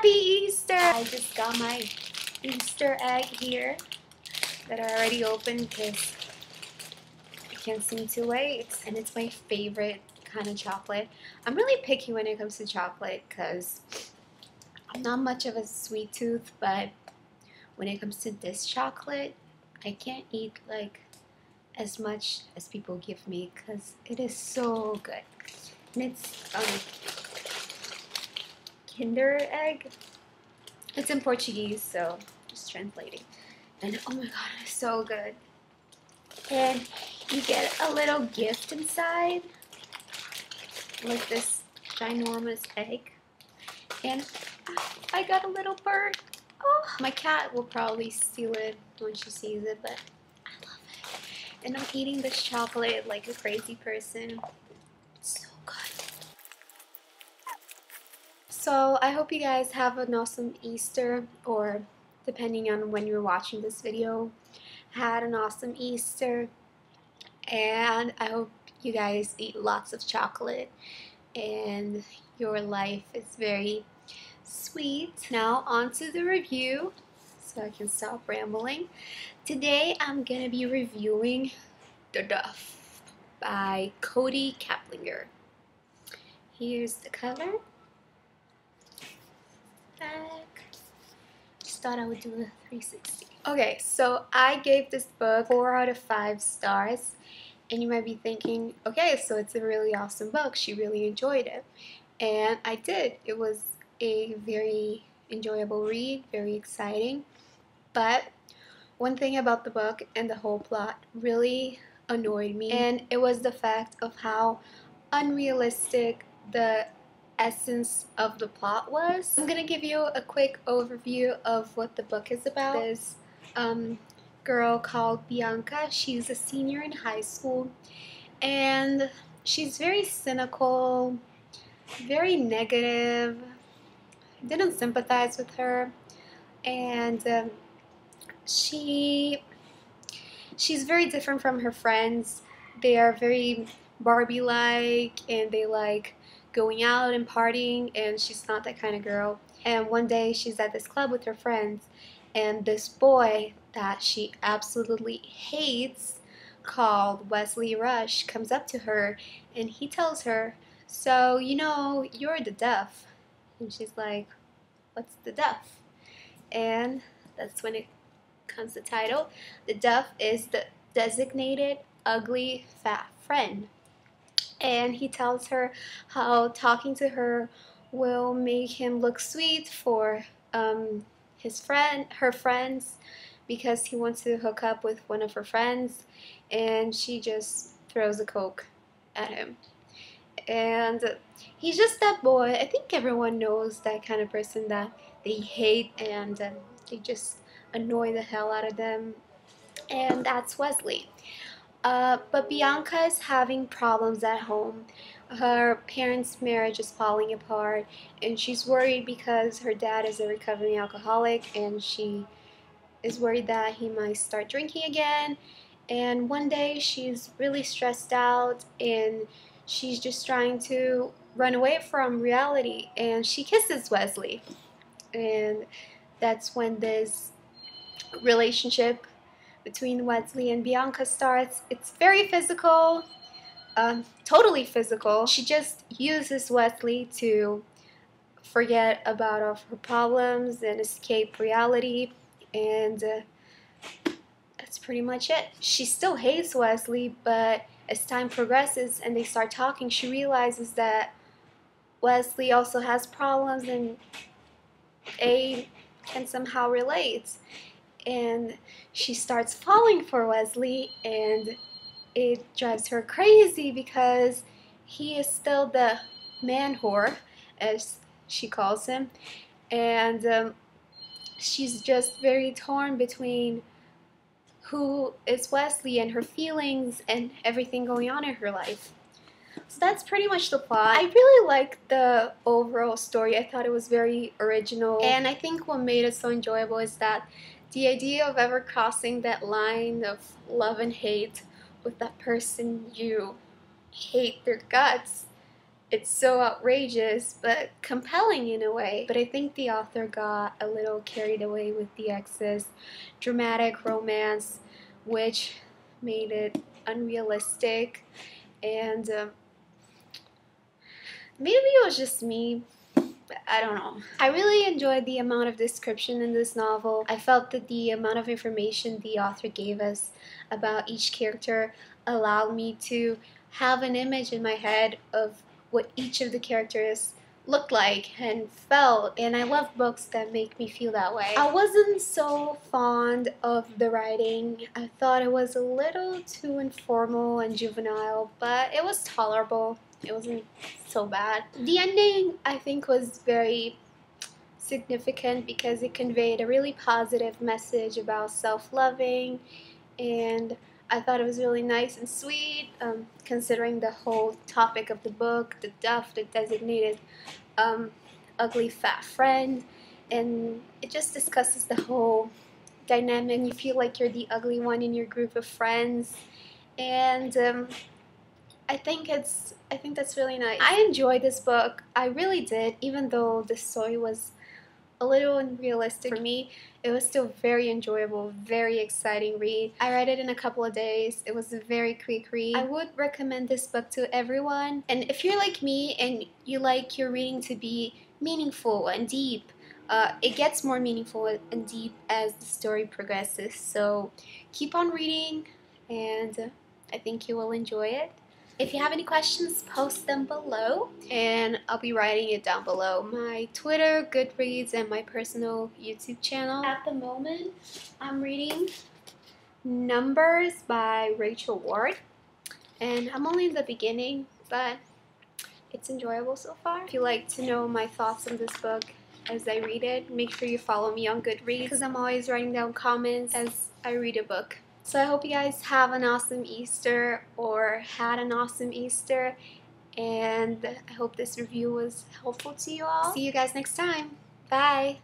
Happy Easter! I just got my Easter egg here that I already opened because I can't seem to wait. And it's my favorite kind of chocolate. I'm really picky when it comes to chocolate because I'm not much of a sweet tooth, but when it comes to this chocolate, I can't eat like as much as people give me because it is so good. And it's Kinder egg. It's in Portuguese, so just translating. And oh my god, it's so good. And you get a little gift inside, like this ginormous egg. And I got a little bird. Oh, my cat will probably steal it when she sees it, but I love it. And I'm eating this chocolate like a crazy person. It's so good. So I hope you guys have an awesome Easter, or depending on when you're watching this video, had an awesome Easter. And I hope you guys eat lots of chocolate and your life is very sweet. Now on to the review, so I can stop rambling. Today I'm gonna be reviewing The Duff by Kody Keplinger. Here's the cover. Back. Just thought I would do a 360. Okay, so I gave this book 4 out of 5 stars. And you might be thinking, okay, so it's a really awesome book. She really enjoyed it. And I did. It was a very enjoyable read, very exciting. But one thing about the book and the whole plot really annoyed me. And it was the fact of how unrealistic the essence of the plot was. I'm gonna give you a quick overview of what the book is about. This girl called Bianca. She's a senior in high school and she's very cynical, very negative. I didn't sympathize with her, and she's very different from her friends. They are very Barbie-like and they like going out and partying, and she's not that kind of girl. And one day she's at this club with her friends, and this boy that she absolutely hates called Wesley Rush comes up to her and he tells her, so you know, you're the Duff. And she's like, what's the Duff? And that's when it comes the title. The Duff is the designated ugly fat friend. And he tells her how talking to her will make him look sweet for her friends, because he wants to hook up with one of her friends, and she just throws a Coke at him. And he's just that boy. I think everyone knows that kind of person that they hate and they just annoy the hell out of them, and that's Wesley. But Bianca is having problems at home. Her parents' marriage is falling apart, and she's worried because her dad is a recovering alcoholic, and she is worried that he might start drinking again. And one day she's really stressed out and she's just trying to run away from reality, and she kisses Wesley. And that's when this relationship between Wesley and Bianca starts. It's very physical, totally physical. She just uses Wesley to forget about all of her problems and escape reality, and that's pretty much it. She still hates Wesley, but as time progresses and they start talking, she realizes that Wesley also has problems and they can somehow relate. And she starts falling for Wesley, and it drives her crazy because he is still the man whore, as she calls him. And she's just very torn between who is Wesley and her feelings and everything going on in her life. So that's pretty much the plot. I really liked the overall story. I thought it was very original, and I think what made it so enjoyable is that the idea of ever crossing that line of love and hate with that person you hate their guts it's so outrageous but compelling in a way. But I think the author got a little carried away with the excess dramatic romance, which made it unrealistic. And maybe it was just me. I don't know. I really enjoyed the amount of description in this novel. I felt that the amount of information the author gave us about each character allowed me to have an image in my head of what each of the characters looked like and felt, and I love books that make me feel that way. I wasn't so fond of the writing. I thought it was a little too informal and juvenile, but it was tolerable. It wasn't so bad. The ending, I think, was very significant because it conveyed a really positive message about self-loving, and I thought it was really nice and sweet, considering the whole topic of the book, the DUFF, the designated ugly fat friend, and it just discusses the whole dynamic. You feel like you're the ugly one in your group of friends, and I think that's really nice. I enjoyed this book. I really did, even though the story was a little unrealistic for me. It was still very enjoyable, very exciting read. I read it in a couple of days. It was a very quick read. I would recommend this book to everyone. And if you're like me and you like your reading to be meaningful and deep, it gets more meaningful and deep as the story progresses. So keep on reading, and I think you will enjoy it. If you have any questions, post them below, and I'll be writing it down below. My Twitter, Goodreads, and my personal YouTube channel. At the moment, I'm reading Numbers by Rachel Ward, and I'm only in the beginning, but it's enjoyable so far. If you'd like to know my thoughts on this book as I read it, make sure you follow me on Goodreads, because I'm always writing down comments as I read a book. So I hope you guys have an awesome Easter, or had an awesome Easter, and I hope this review was helpful to you all. See you guys next time. Bye!